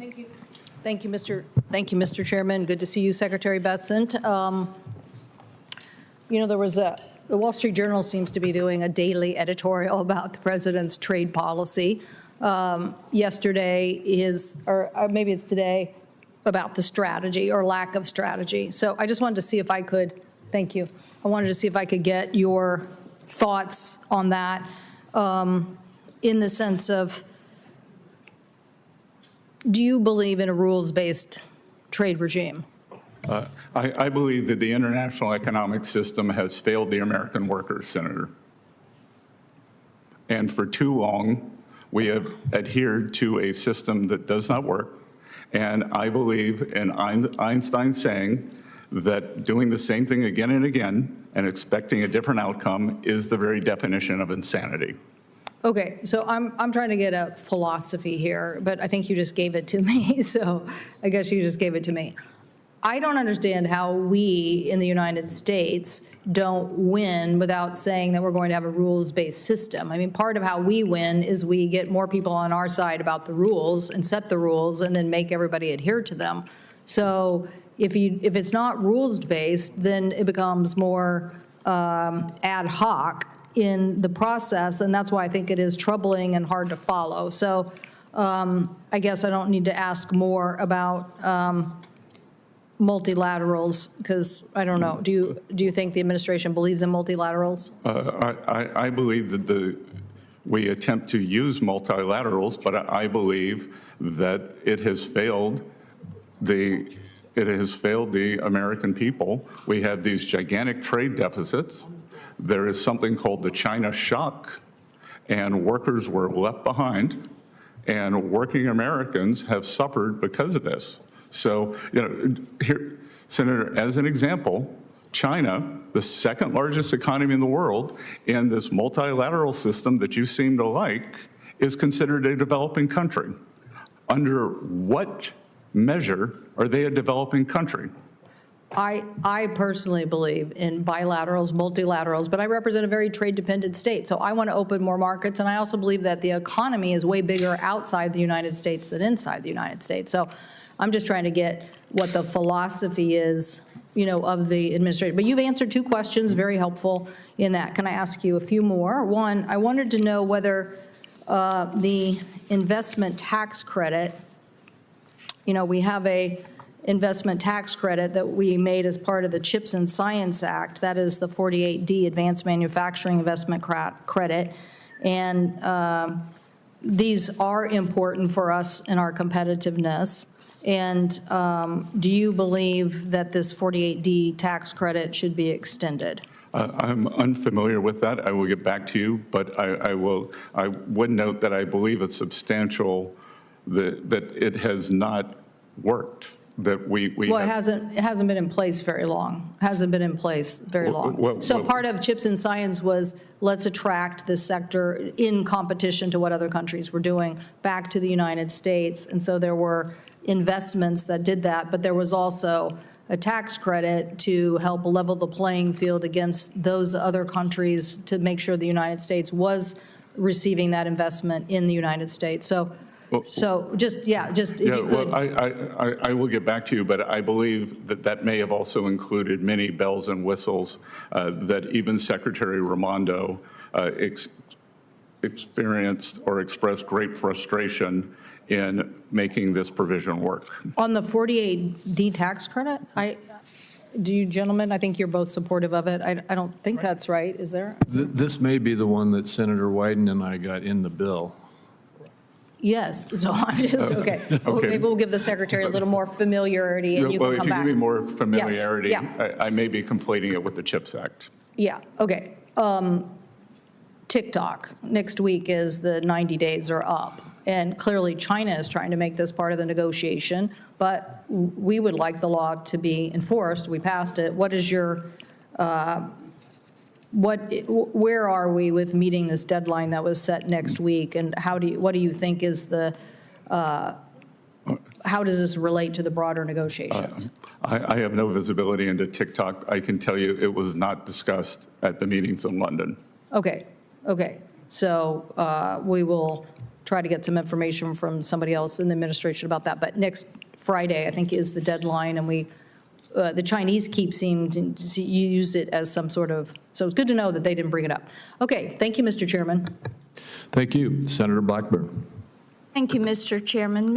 Thank you. Thank you, Mr. Chairman. Good to see you, Secretary Bessent. You know, the Wall Street Journal seems to be doing a daily editorial about the president's trade policy. Yesterday or maybe it's today, about the strategy or lack of strategy. So I just wanted to see if I could, thank you. I wanted to see if I could get your thoughts on that in the sense of, do you believe in a rules-based trade regime? I believe that the international economic system has failed the American workers, Senator. And for too long, we have adhered to a system that does not work. And I believe in Einstein saying that doing the same thing again and again and expecting a different outcome is the very definition of insanity. Okay, so I'm trying to get a philosophy here, but I think you just gave it to me, so I guess you just gave it to me. I don't understand how we in the United States don't win without saying that we're going to have a rules-based system. I mean, part of how we win is we get more people on our side about the rules and set the rules and then make everybody adhere to them. So if it's not rules-based, then it becomes more ad hoc in the process, and that's why I think it is troubling and hard to follow. So I guess I don't need to ask more about multilaterals, because I don't know. Do you think the administration believes in multilaterals? I believe that we attempt to use multilaterals, but I believe that it has failed the American people. We have these gigantic trade deficits. There is something called the China shock, and workers were left behind, and working Americans have suffered because of this. So, you know, here, Senator, as an example, China, the second largest economy in the world, in this multilateral system that you seem to like, is considered a developing country. Under what measure are they a developing country? I personally believe in bilaterals, multilaterals, but I represent a very trade-dependent state, so I want to open more markets, and I also believe that the economy is way bigger outside the United States than inside the United States. So I'm just trying to get what the philosophy is, you know, of the administration. But you've answered two questions, very helpful in that. Can I ask you a few more? One, I wanted to know whether the investment tax credit, you know, we have a investment tax credit that we made as part of the CHIPS and Science Act. That is the 48D Advanced Manufacturing Investment Credit. And these are important for us in our competitiveness. And do you believe that this 48D tax credit should be extended? I'm unfamiliar with that. I will get back to you, but I would note that I believe it's substantial that it has not worked. That we well, it hasn't been in place very long. Hasn't been in place very long. So part of CHIPS and Science was, let's attract this sector in competition to what other countries were doing back to the United States. And so there were investments that did that, but there was also a tax credit to help level the playing field against those other countries to make sure the United States was receiving that investment in the United States. So just if you could. Well, I will get back to you, but I believe that may have also included many bells and whistles that even Secretary Raimondo experienced or expressed great frustration in making this provision work. On the 48D tax credit, do you gentlemen, I think you're both supportive of it. I don't think that's right, is there? This may be the one that Senator Wyden and I got in the bill. Yes, so I'm just, okay. Well, maybe we'll give the Secretary a little more familiarity and you can come back. Well, if you give me more familiarity, yes. Yeah. I may be conflating it with the CHIPS Act. Yeah, okay. TikTok, next week is the 90 days are up. And clearly China is trying to make this part of the negotiation, but we would like the law to be enforced. We passed it. What is your, where are we with meeting this deadline that was set next week, and what do you think is the, how does this relate to the broader negotiations? I have no visibility into TikTok. I can tell you it was not discussed at the meetings in London. Okay, okay. So we will try to get some information from somebody else in the administration about that. But next Friday, I think, is the deadline, and the Chinese keep seeming to use it as some sort of, so it's good to know that they didn't bring it up. Okay, thank you, Mr. Chairman. Thank you. Senator Blackburn. Thank you, Mr. Chairman.